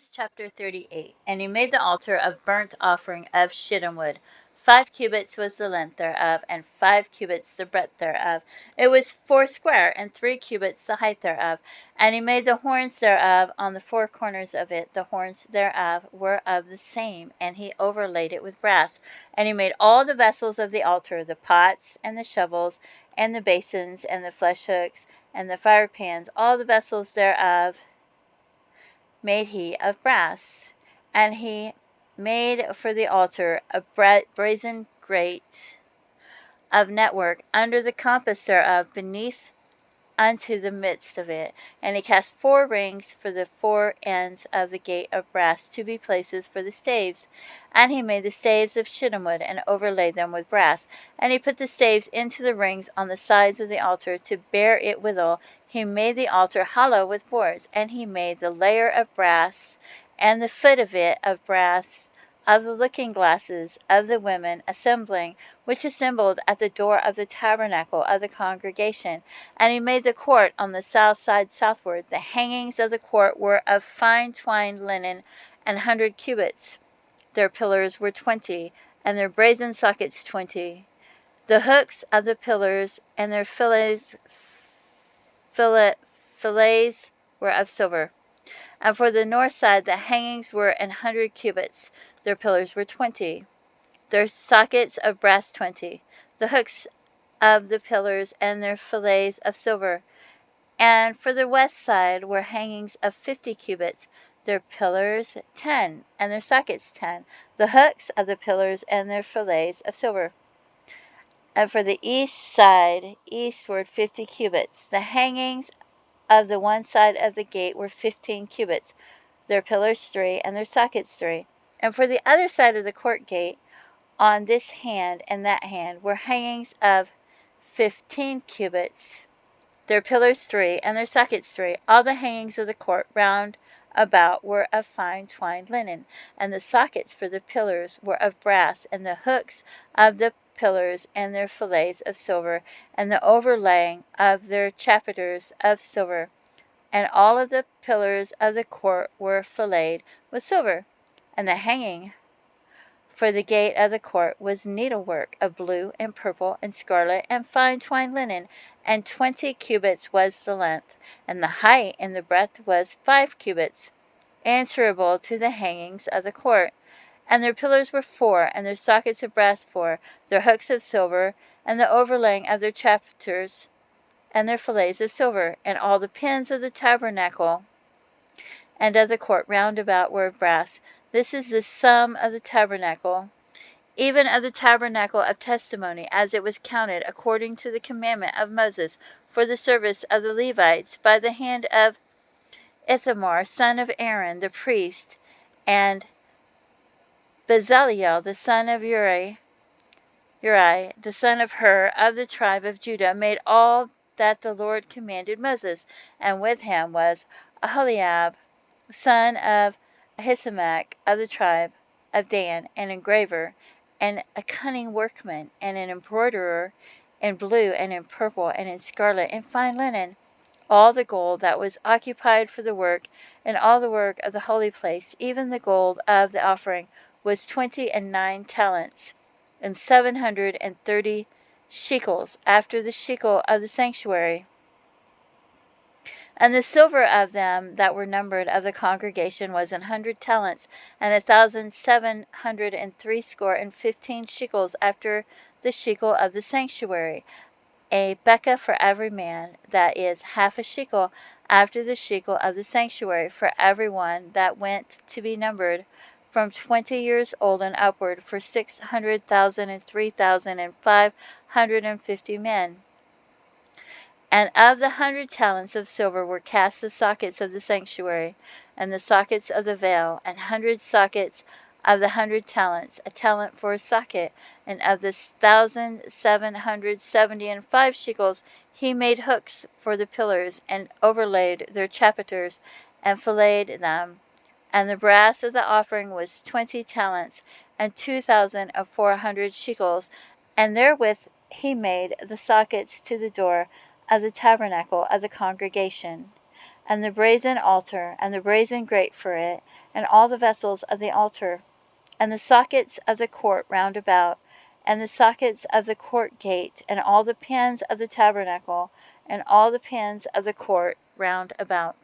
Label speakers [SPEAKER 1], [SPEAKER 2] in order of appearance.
[SPEAKER 1] Exodus chapter 38. And he made the altar of burnt offering of shittim wood. 5 cubits was the length thereof, and 5 cubits the breadth thereof. It was 4 square, and 3 cubits the height thereof. And he made the horns thereof on the 4 corners of it. The horns thereof were of the same, and he overlaid it with brass. And he made all the vessels of the altar, the pots, and the shovels, and the basins, and the flesh hooks, and the fire pans, all the vessels thereof made he of brass. And he made for the altar a brazen grate of network under the compass thereof beneath unto the midst of it. And he cast 4 rings for the 4 ends of the gate of brass to be places for the staves. And he made the staves of shittim wood, and overlaid them with brass. And he put the staves into the rings on the sides of the altar to bear it withal. He made the altar hollow with boards. And he made the layer of brass, and the foot of it of brass, of the looking glasses of the women assembling, which assembled at the door of the tabernacle of the congregation. And he made the court on the south side southward. The hangings of the court were of fine twined linen, 100 cubits. Their pillars were 20, and their brazen sockets 20. The hooks of the pillars and their fillets were of silver. And for the north side the hangings were 100 cubits. Their pillars were 20. Their sockets of brass 20. The hooks of the pillars and their fillets of silver. And for the west side were hangings of 50 cubits. Their pillars 10, and their sockets 10. The hooks of the pillars and their fillets of silver. And for the east side, eastward 50 cubits. The hangings of the one side of the gate were 15 cubits. Their pillars 3, and their sockets 3. And for the other side of the court gate, on this hand and that hand, were hangings of 15 cubits. Their pillars 3, and their sockets 3. All the hangings of the court round about were of fine twined linen, and the sockets for the pillars were of brass, and the hooks of the pillars and their fillets of silver, and the overlaying of their chapiters of silver. And all of the pillars of the court were filleted with silver. And the hanging for the gate of the court was needlework of blue and purple and scarlet and fine twined linen, and 20 cubits was the length, and the height and the breadth was 5 cubits, answerable to the hangings of the court. And their pillars were 4, and their sockets of brass 4, their hooks of silver, and the overlaying of their chapiters, and their fillets of silver. And all the pins of the tabernacle and of the court round about were of brass. This is the sum of the tabernacle, even of the tabernacle of testimony, as it was counted according to the commandment of Moses, for the service of the Levites, by the hand of Ithamar, son of Aaron, the priest, and Bezaleel, the son of Uri, the son of Hur, of the tribe of Judah, made all that the Lord commanded Moses. And with him was Aholiab, son of Ahisamach, of the tribe of Dan, an engraver, and a cunning workman, and an embroiderer, in blue, and in purple, and in scarlet, and fine linen. All the gold that was occupied for the work, and all the work of the holy place, even the gold of the offering, was 29 talents, and 730 shekels, after the shekel of the sanctuary. And the silver of them that were numbered of the congregation was 100 talents, and 1,760 shekels, after the shekel of the sanctuary. A bekah for every man, that is, half a shekel, after the shekel of the sanctuary, for every one that went to be numbered, from 20 years old and upward, for 600,000 and 3,550 men. And of the 100 talents of silver were cast the sockets of the sanctuary, and the sockets of the veil, and 100 sockets of the 100 talents, a talent for a socket. And of the 1,775 shekels he made hooks for the pillars, and overlaid their chapiters, and filleted them. And the brass of the offering was 20 talents, and 2,400 shekels. And therewith he made the sockets to the door of the tabernacle of the congregation. and the brazen altar, and the brazen grate for it, and all the vessels of the altar, and the sockets of the court round about, and the sockets of the court gate, and all the pins of the tabernacle, and all the pins of the court round about.